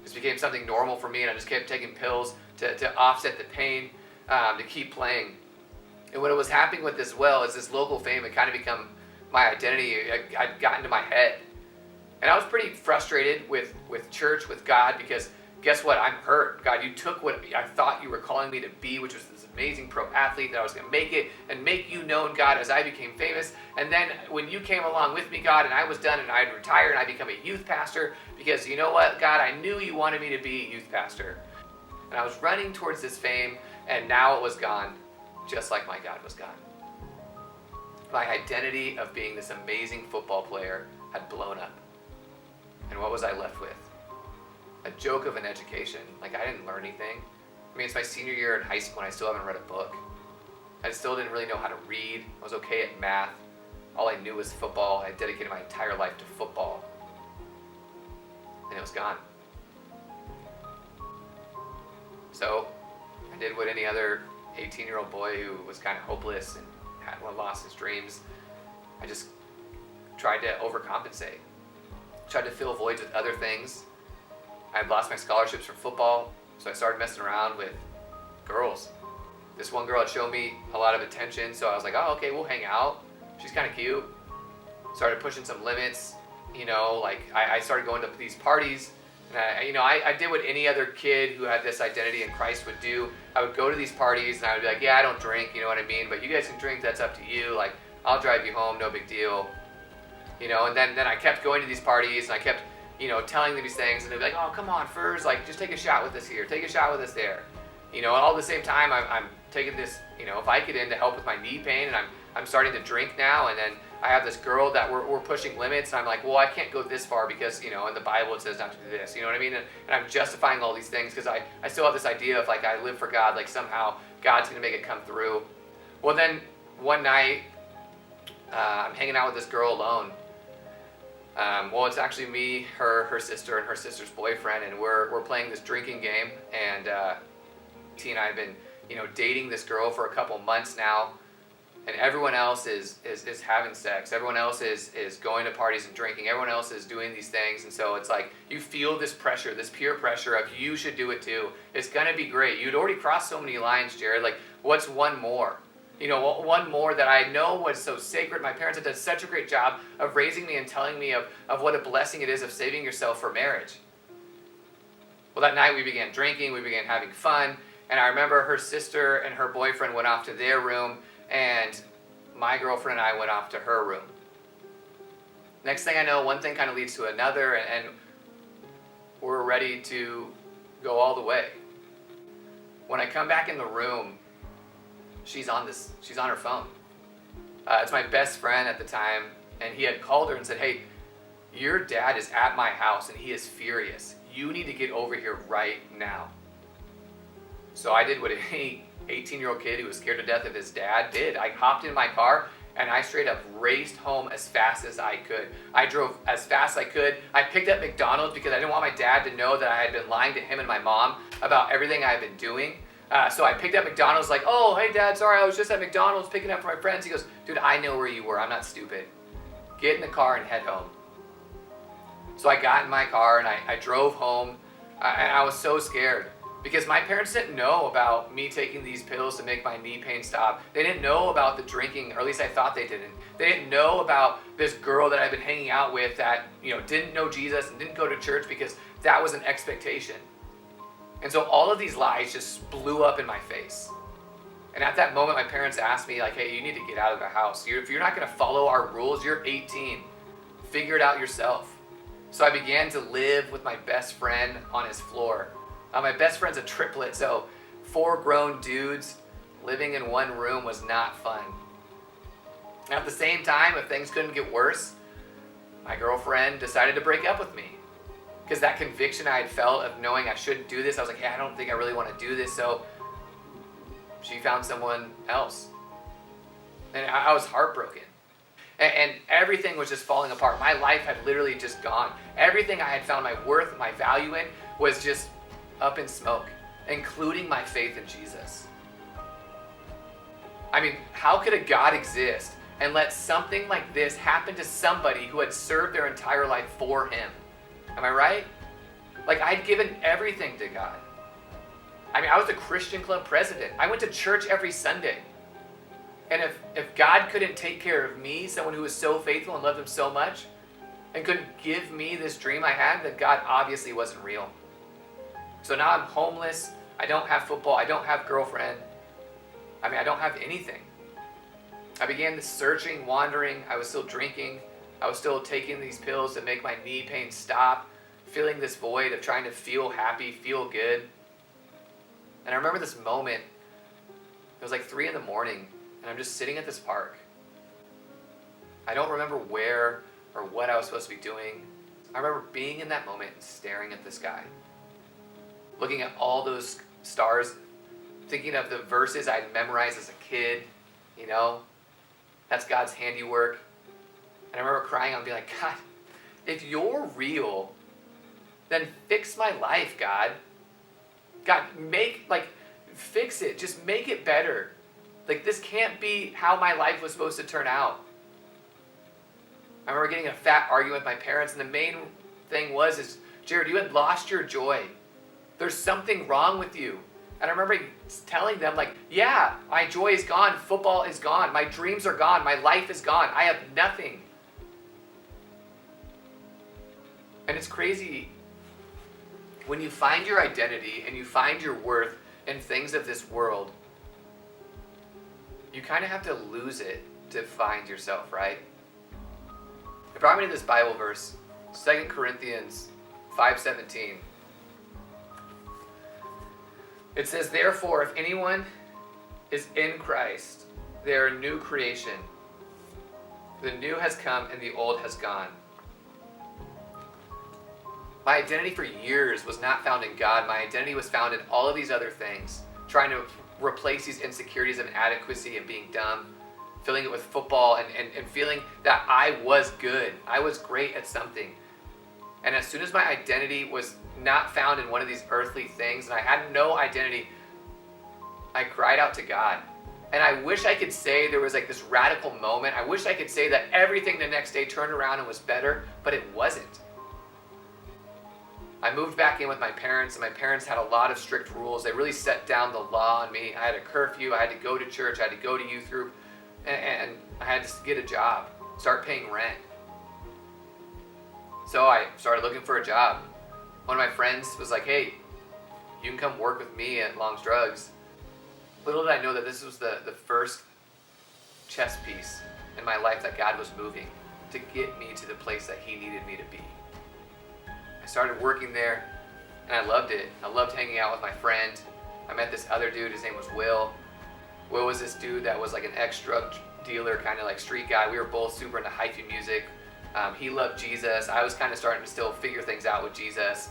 This became something normal for me, and I just kept taking pills to offset the pain, to keep playing. And what was happening with this is this local fame had kind of become my identity. I'd gotten into my head. And I was pretty frustrated with church, with God, because guess what? I'm hurt. God, you took what I thought you were calling me to be, which was this amazing pro athlete, that I was going to make it and make you known, God, as I became famous. And then when you came along with me, God, and I was done and I had retired and I become a youth pastor, because you know what, God, I knew you wanted me to be a youth pastor. And I was running towards this fame, and now it was gone, just like my God was gone. My identity of being this amazing football player had blown up. And what was I left with? A joke of an education. Like, I didn't learn anything. I mean, it's my senior year in high school and I still haven't read a book. I still didn't really know how to read. I was okay at math. All I knew was football. I dedicated my entire life to football. And it was gone. So I did what any other 18-year-old boy who was kind of hopeless and had lost his dreams. I just tried to overcompensate. Tried to fill voids with other things. I had lost my scholarships for football, so I started messing around with girls. This one girl had shown me a lot of attention, so I was like, oh, okay, we'll hang out. She's kind of cute. Started pushing some limits, I started going to these parties, and I did what any other kid who had this identity in Christ would do. I would go to these parties, and I would be like, yeah, I don't drink, you know what I mean, but you guys can drink, that's up to you. Like, I'll drive you home, no big deal. And then I kept going to these parties, and I kept, telling them these things, and they'd be like, oh, come on, Furs, like, just take a shot with us here, take a shot with us there. And all at the same time, I'm taking this, Vicodin to help with my knee pain, and I'm starting to drink now, and then I have this girl that we're pushing limits, and I'm like, well, I can't go this far because, in the Bible it says not to do this, you know what I mean? And I'm justifying all these things because I still have this idea of, like, I live for God, like, somehow God's going to make it come through. Well, then one night, I'm hanging out with this girl alone. It's actually me, her sister, and her sister's boyfriend, and we're playing this drinking game, and T and I have been, dating this girl for a couple months now, and everyone else is having sex. Everyone else is going to parties and drinking. Everyone else is doing these things. And so it's like you feel this pressure, this peer pressure of you should do it too. It's going to be great. You'd already crossed so many lines, Jared. Like, what's one more? You know, one more that I know was so sacred. My parents have done such a great job of raising me and telling me of what a blessing it is of saving yourself for marriage. Well, that night we began drinking. We began having fun. And I remember her sister and her boyfriend went off to their room, and my girlfriend and I went off to her room. Next thing I know, one thing kind of leads to another, and we're ready to go all the way. When I come back in the room, she's on her phone. It's my best friend at the time, and he had called her and said, "Hey, your dad is at my house and he is furious. You need to get over here right now." So I did what any 18-year-old kid who was scared to death of his dad did. I hopped in my car and I straight up raced home as fast as I could. I drove as fast as I could. I picked up McDonald's because I didn't want my dad to know that I had been lying to him and my mom about everything I had been doing. So I picked up McDonald's like, "Oh, hey Dad, sorry, I was just at McDonald's picking up for my friends." He goes, "Dude, I know where you were. I'm not stupid. Get in the car and head home." So I got in my car and I drove home, and I was so scared because my parents didn't know about me taking these pills to make my knee pain stop. They didn't know about the drinking, or at least I thought they didn't. They didn't know about this girl that I've been hanging out with that, you know, didn't know Jesus and didn't go to church because that was an expectation. And so all of these lies just blew up in my face. And at that moment, my parents asked me, like, "Hey, you need to get out of the house. If you're not going to follow our rules, you're 18. Figure it out yourself." So I began to live with my best friend on his floor. My best friend's a triplet, so 4 grown dudes living in one room was not fun. And at the same time, if things couldn't get worse, my girlfriend decided to break up with me. Because that conviction I had felt of knowing I shouldn't do this, I was like, "Hey, I don't think I really want to do this." So she found someone else. And I was heartbroken. And everything was just falling apart. My life had literally just gone. Everything I had found my worth, my value in, was just up in smoke, including my faith in Jesus. I mean, how could a God exist and let something like this happen to somebody who had served their entire life for him? Am I right? Like, I'd given everything to God. I mean, I was a Christian club president. I went to church every Sunday. And if God couldn't take care of me, someone who was so faithful and loved him so much, and couldn't give me this dream I had, then God obviously wasn't real. So now I'm homeless. I don't have football. I don't have girlfriend. I mean, I don't have anything. I began this searching, wandering. I was still drinking. I was still taking these pills to make my knee pain stop, feeling this void of trying to feel happy, feel good. And I remember this moment. It was like 3 a.m, and I'm just sitting at this park. I don't remember where or what I was supposed to be doing. I remember being in that moment and staring at the sky, looking at all those stars, thinking of the verses I'd memorized as a kid, you know, that's God's handiwork. And I remember crying out and being like, "God, if you're real, then fix my life, God. God, fix it. Just make it better. Like, this can't be how my life was supposed to turn out." I remember getting in a fat argument with my parents, and the main thing was, "Jared, you had lost your joy. There's something wrong with you." And I remember telling them, like, "Yeah, my joy is gone. Football is gone. My dreams are gone. My life is gone. I have nothing." And it's crazy when you find your identity and you find your worth in things of this world, you kind of have to lose it to find yourself, right? It brought me to this Bible verse, 2 Corinthians 5:17. It says, "Therefore, if anyone is in Christ, they are a new creation. The new has come and the old has gone." My identity for years was not found in God. My identity was found in all of these other things, trying to replace these insecurities of inadequacy and being dumb, filling it with football and feeling that I was good. I was great at something. And as soon as my identity was not found in one of these earthly things, and I had no identity, I cried out to God. And I wish I could say there was like this radical moment. I wish I could say that everything the next day turned around and was better, but it wasn't. I moved back in with my parents, and my parents had a lot of strict rules. They really set down the law on me. I had a curfew, I had to go to church, I had to go to youth group, and I had to get a job, start paying rent. So I started looking for a job. One of my friends was like, hey, you can come work with me at Long's Drugs. Little did I know that this was the first chess piece in my life that God was moving to get me to the place that he needed me to be. I started working there, and I loved it. I loved hanging out with my friend. I met this other dude, his name was Will. Will was this dude that was like an ex-drug dealer, kind of like street guy. We were both super into hyphy music. He loved Jesus. I was kind of starting to still figure things out with Jesus.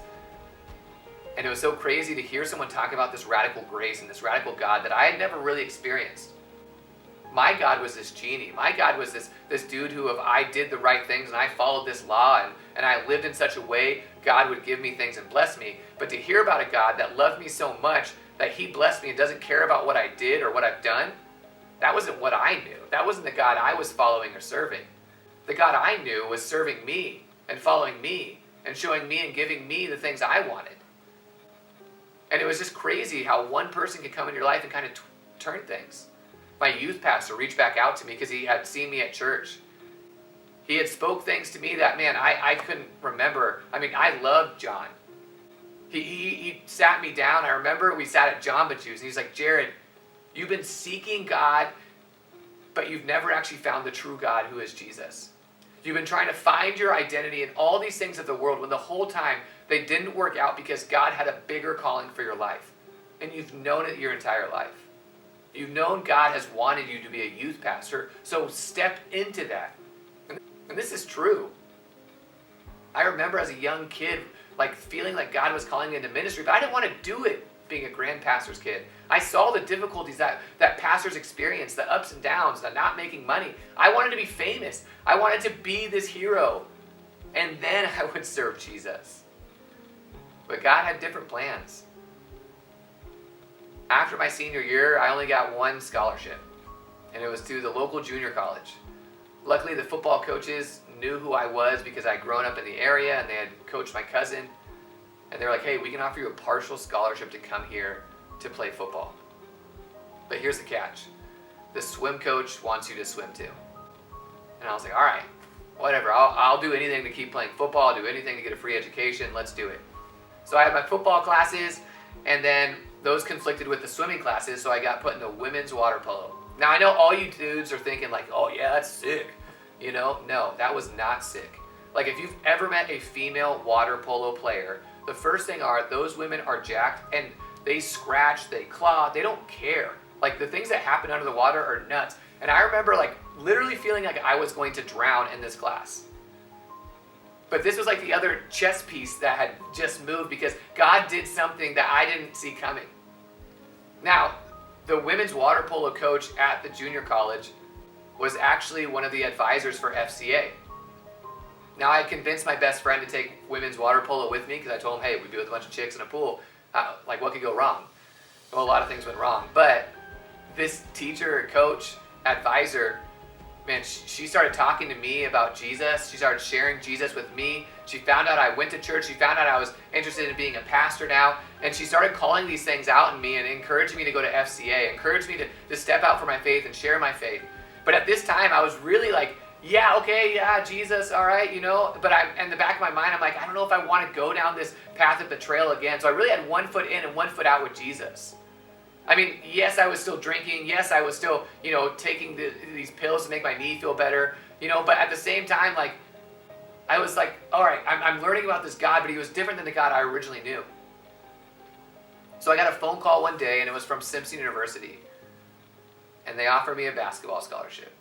And it was so crazy to hear someone talk about this radical grace and this radical God that I had never really experienced. My God was this genie. My God was this dude who, if I did the right things and I followed this law and I lived in such a way, God would give me things and bless me. But to hear about a God that loved me so much that he blessed me and doesn't care about what I did or what I've done, that wasn't what I knew. That wasn't the God I was following or serving. The God I knew was serving me and following me and showing me and giving me the things I wanted. And it was just crazy how one person could come in your life and kind of turn things. My youth pastor reached back out to me because he had seen me at church. He had spoke things to me that, man, I couldn't remember. I mean, I loved John. He sat me down. I remember we sat at Jamba Juice, and he's like, Jared, you've been seeking God, but you've never actually found the true God who is Jesus. You've been trying to find your identity in all these things of the world when the whole time they didn't work out because God had a bigger calling for your life. And you've known it your entire life. You've known God has wanted you to be a youth pastor, so step into that. And this is true. I remember as a young kid, like feeling like God was calling me into ministry, but I didn't want to do it being a grand pastor's kid. I saw the difficulties that pastors experience, the ups and downs, the not making money. I wanted to be famous. I wanted to be this hero. And then I would serve Jesus. But God had different plans. After my senior year, I only got one scholarship, and it was to the local junior college. Luckily, the football coaches knew who I was because I'd grown up in the area, and they had coached my cousin. And they were like, hey, we can offer you a partial scholarship to come here to play football. But here's the catch. The swim coach wants you to swim too. And I was like, all right, whatever. I'll do anything to keep playing football. I'll do anything to get a free education. Let's do it. So I had my football classes, and then those conflicted with the swimming classes, so I got put in the women's water polo. Now, I know all you dudes are thinking like, oh yeah, that's sick. You know, no, that was not sick. Like, if you've ever met a female water polo player, the first thing are, those women are jacked, and they scratch, they claw, they don't care. Like, the things that happen under the water are nuts. And I remember, like, literally feeling like I was going to drown in this class. But this was like the other chess piece that had just moved because God did something that I didn't see coming. Now, the women's water polo coach at the junior college was actually one of the advisors for FCA. Now, I convinced my best friend to take women's water polo with me because I told him, hey, we'd be with a bunch of chicks in a pool. Like, what could go wrong? Well, a lot of things went wrong. But this teacher, coach, advisor, man, she started talking to me about Jesus. She started sharing Jesus with me. She found out I went to church. She found out I was interested in being a pastor now. And she started calling these things out in me and encouraging me to go to FCA, encouraged me to step out for my faith and share my faith. But at this time, I was really like, yeah, okay, yeah, Jesus, all right, you know. But in the back of my mind, I'm like, I don't know if I want to go down this path of betrayal again. So I really had one foot in and one foot out with Jesus. I mean, yes, I was still drinking. Yes, I was still, you know, taking these pills to make my knee feel better, you know. But at the same time, like, I was like, all right, I'm learning about this God, but he was different than the God I originally knew. So I got a phone call one day, and it was from Simpson University. And they offered me a basketball scholarship.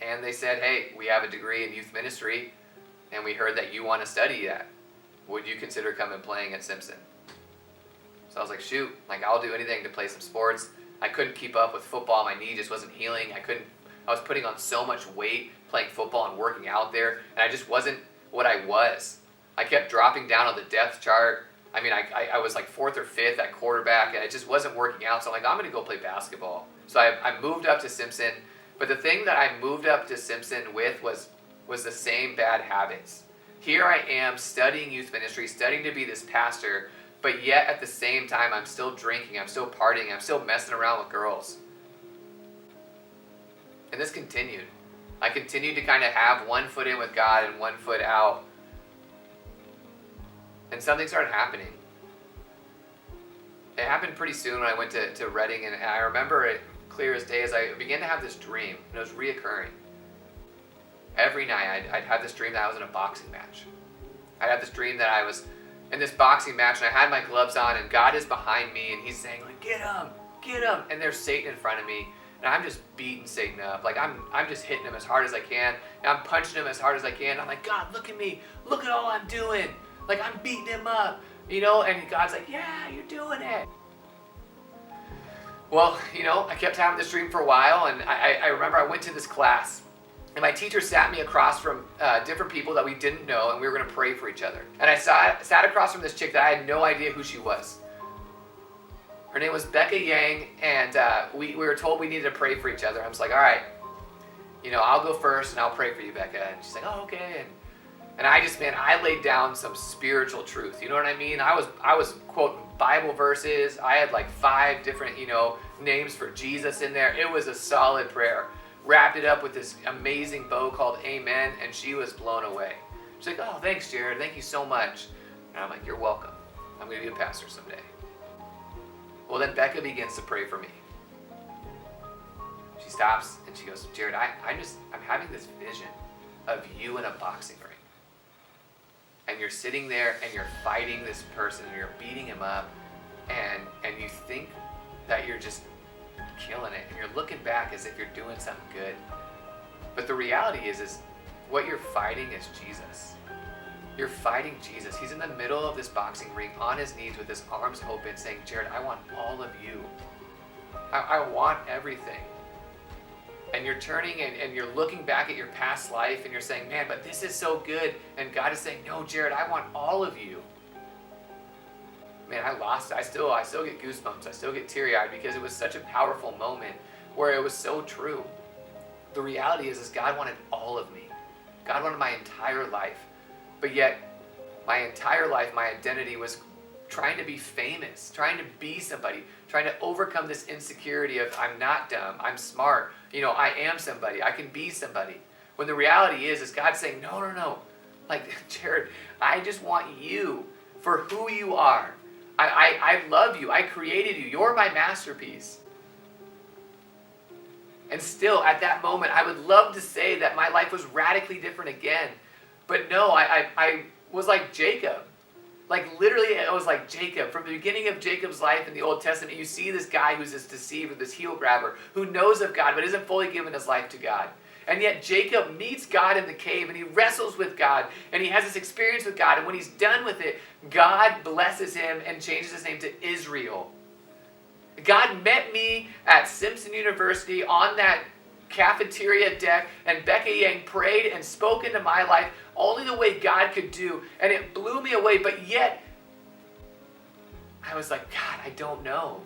And they said, hey, we have a degree in youth ministry, and we heard that you want to study that. Would you consider coming playing at Simpson? So I was like, shoot, like, I'll do anything to play some sports. I couldn't keep up with football. My knee just wasn't healing. I was putting on so much weight playing football and working out there, and I just wasn't what I was. I kept dropping down on the depth chart. I mean, I was like 4th or 5th at quarterback, and it just wasn't working out. So I'm like, I'm going to go play basketball. So I moved up to Simpson. But the thing that I moved up to Simpson with was the same bad habits. Here I am studying youth ministry, studying to be this pastor, but yet at the same time, I'm still drinking, I'm still partying, I'm still messing around with girls. And this continued. I continued to kind of have one foot in with God and one foot out. And something started happening. It happened pretty soon when I went to Reading, and I remember it clear as day as I began to have this dream, and it was reoccurring. Every night I'd have this dream that I was in a boxing match. I'd have this dream that I was in this boxing match and I had my gloves on and God is behind me and he's saying like, get him, and there's Satan in front of me and I'm just beating Satan up. Like I'm just hitting him as hard as I can and I'm punching him as hard as I can. I'm like, God, look at me, look at all I'm doing. Like I'm beating him up, you know, and God's like, yeah, you're doing it. Well, you know, I kept having this dream for a while and I remember I went to this class. And my teacher sat me across from different people that we didn't know, and we were going to pray for each other. And I sat across from this chick that I had no idea who she was. Her name was Becca Yang, and we were told we needed to pray for each other. I was like, all right, you know, I'll go first, and I'll pray for you, Becca. And she's like, oh, okay. And I laid down some spiritual truth. You know what I mean? I was quoting Bible verses. I had like 5 different, you know, names for Jesus in there. It was a solid prayer. Wrapped it up with this amazing bow called Amen, and she was blown away. She's like, oh, thanks, Jared. Thank you so much. And I'm like, you're welcome. I'm going to be a pastor someday. Well, then Becca begins to pray for me. She stops and she goes, Jared, I'm having this vision of you in a boxing ring. And you're sitting there and you're fighting this person and you're beating him up and you think that you're just killing it and you're looking back as if you're doing something good. But the reality is what you're fighting is Jesus. You're fighting Jesus. He's in the middle of this boxing ring on his knees with his arms open saying, Jared, I want all of you. I want everything. And you're turning and you're looking back at your past life and you're saying, man, but this is so good. And God is saying, no, Jared, I want all of you. Man, I lost it. I still get goosebumps. I still get teary-eyed because it was such a powerful moment where it was so true. The reality is God wanted all of me. God wanted my entire life. But yet, my entire life, my identity was trying to be famous, trying to be somebody, trying to overcome this insecurity of I'm not dumb, I'm smart, you know, I am somebody, I can be somebody. When the reality is God saying, no. Like, Jared, I just want you for who you are. I love you. I created you. You're my masterpiece. And still, at that moment, I would love to say that my life was radically different again. But no, I was like Jacob. Like, literally, I was like Jacob. From the beginning of Jacob's life in the Old Testament, you see this guy who's this deceiver, this heel grabber, who knows of God, but isn't fully given his life to God. And yet Jacob meets God in the cave and he wrestles with God and he has this experience with God. And when he's done with it, God blesses him and changes his name to Israel. God met me at Simpson University on that cafeteria deck and Becca Yang prayed and spoke into my life only the way God could do. And it blew me away. But yet, I was like, God, I don't know.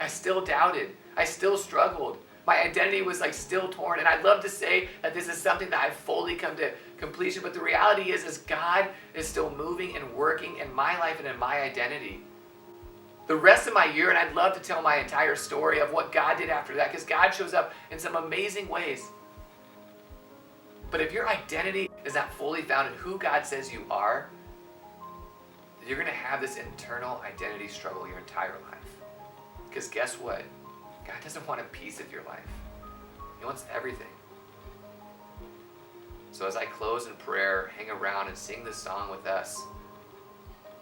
I still doubted. I still struggled. My identity was like still torn. And I'd love to say that this is something that I've fully come to completion. But the reality is God is still moving and working in my life and in my identity. The rest of my year, and I'd love to tell my entire story of what God did after that, because God shows up in some amazing ways. But if your identity is not fully found in who God says you are, you're going to have this internal identity struggle your entire life. Because guess what? God doesn't want a piece of your life. He wants everything. So as I close in prayer, hang around and sing this song with us,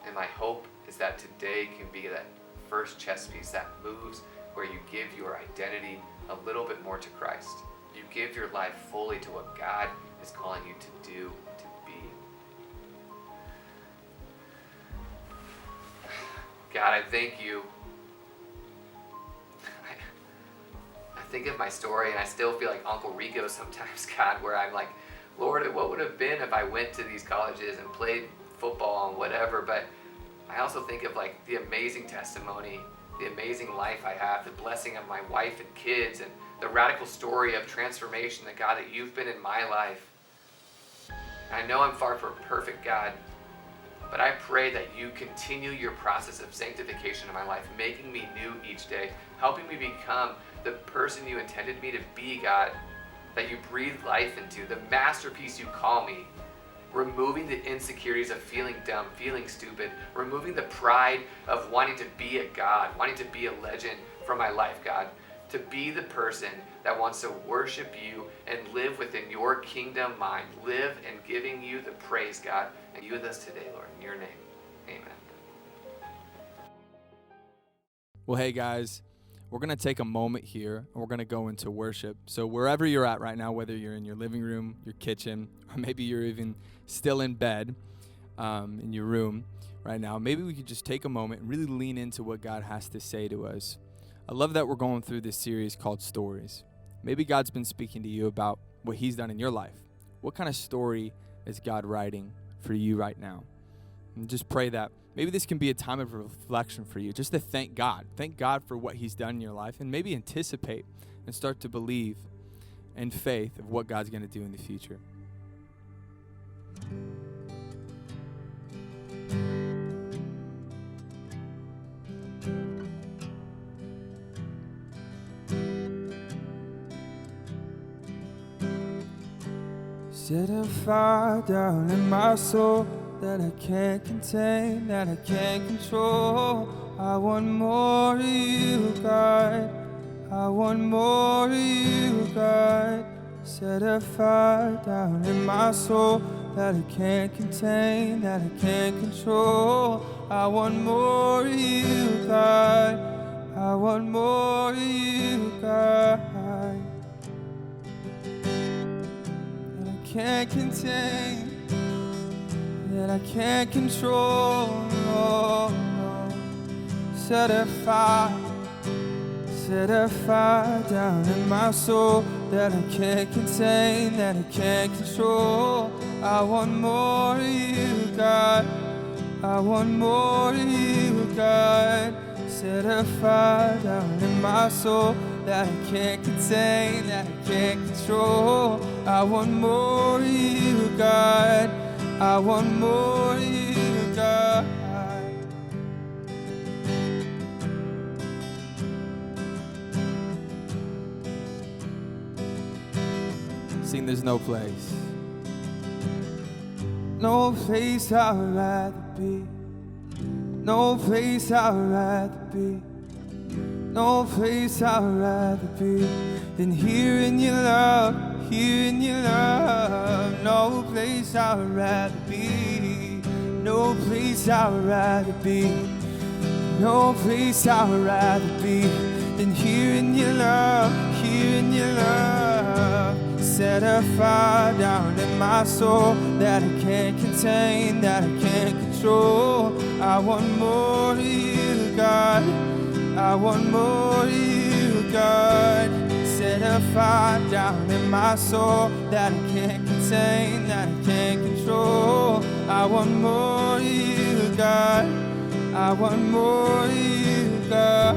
and my hope is that today can be that first chess piece that moves where you give your identity a little bit more to Christ. You give your life fully to what God is calling you to do, to be. God, I thank you. I think of my story and I still feel like Uncle Rico sometimes, God, where I'm like, Lord, what would have been if I went to these colleges and played football and whatever, but I also think of like the amazing testimony, the amazing life I have, the blessing of my wife and kids, and the radical story of transformation that God, that you've been in my life. And I know I'm far from perfect, God, but I pray that you continue your process of sanctification in my life, making me new each day, helping me become the person you intended me to be, God, that you breathe life into, the masterpiece you call me, removing the insecurities of feeling dumb, feeling stupid, removing the pride of wanting to be a God, wanting to be a legend for my life, God, to be the person that wants to worship you and live within your kingdom mind, live and giving you the praise, God, and you with us today, Lord, in your name, amen. Well, hey guys, we're going to take a moment here and we're going to go into worship. So wherever you're at right now, whether you're in your living room, your kitchen, or maybe you're even still in bed in your room right now, maybe we could just take a moment and really lean into what God has to say to us. I love that we're going through this series called Stories. Maybe God's been speaking to you about what he's done in your life. What kind of story is God writing for you right now? And just pray that maybe this can be a time of reflection for you, just to thank God. Thank God for what he's done in your life, and maybe anticipate and start to believe in faith of what God's going to do in the future. Set a fire down in my soul that I can't contain, that I can't control. I want more of you, God. I want more of you, God. Set a fire down in my soul that I can't contain, that I can't control. I want more of you, God. I want more of you, God. Can't contain, that I can't control. No, no. Set a fire down in my soul that I can't contain, that I can't control. I want more of you, God. I want more of you, God. Set a fire down in my soul that I can't contain, that I can't control. I want more of you, God. I want more of you, God. Sing There's No Place. No place I'd rather be. No place I'd rather be. No place I'd rather be than here in your love, here in your love. No place I'd rather be. No place I'd rather be. No place I'd rather be than here in your love, here in your love. Set a fire down in my soul that I can't contain, that I can't control. I want more of you, God. I want more of you, God. Set a fire down in my soul that I can't contain, that I can't control. I want more of you, God. I want more of you, God.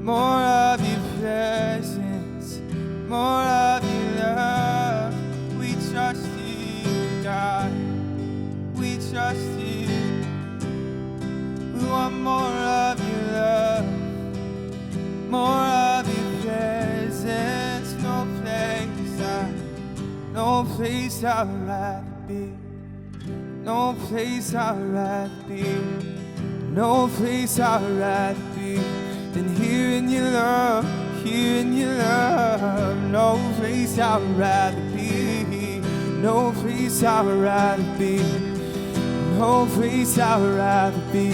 More of your presence, more of your love. We trust you, God. We trust you. We want more of your love, more of your presence. No place I'd rather be. No place I'd rather be. No place I'd rather be than here in your love, here in your love. No place I'd rather be. No place I'd rather be. No place I'd rather be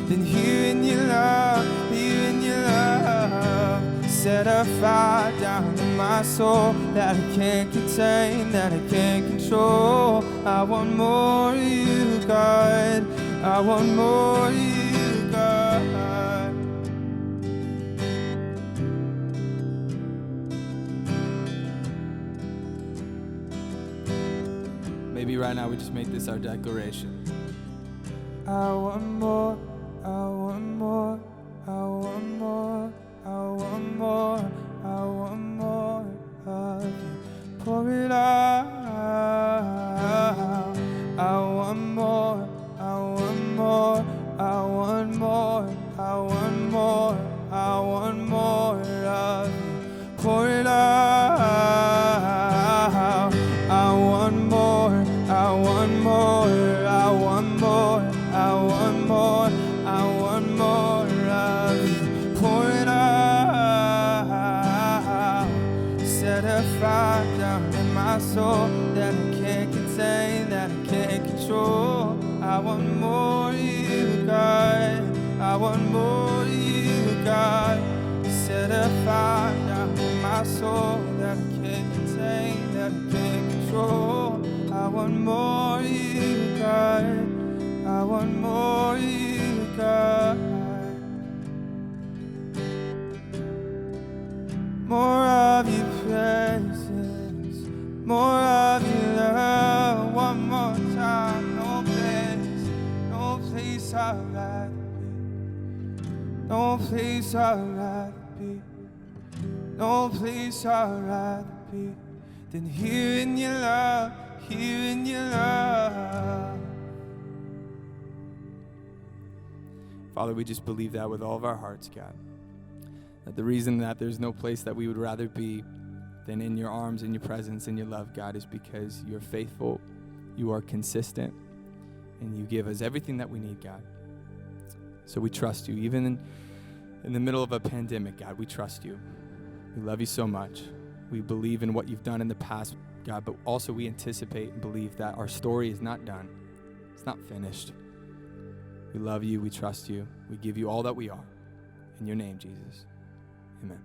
than here in your love, here in your love. Set a fire down in my soul that I can't contain, that I can't control. I want more of you, God. I want more of you, God. Maybe right right now we just make this our declaration. I want more, I want more, I want more, I want more, I want more of you. Pour it out. I want more, I want more, I want more, I want more, I want more of you. Pour it out. I want more, I want more, I want more, I want more, I want more of you. Pour it out. Set a fire down in my soul that I can't contain, that I can't control. I want more of you, God. I want more of you, God. Set a fire down in my soul that I can't contain, that I can't control. I want more of you, God. I want more of you, God. More of your presence, more of your love. One more time, no place I'd rather be. No place I'd rather be. No place I'd rather be than here in your love, here in your love. Father, we just believe that with all of our hearts, God. That the reason that there's no place that we would rather be than in your arms, in your presence, in your love, God, is because you're faithful, you are consistent, and you give us everything that we need, God. So we trust you. Even in the middle of a pandemic, God, we trust you. We love you so much. We believe in what you've done in the past, God, but also we anticipate and believe that our story is not done. It's not finished. We love you. We trust you. We give you all that we are. In your name, Jesus. Amen.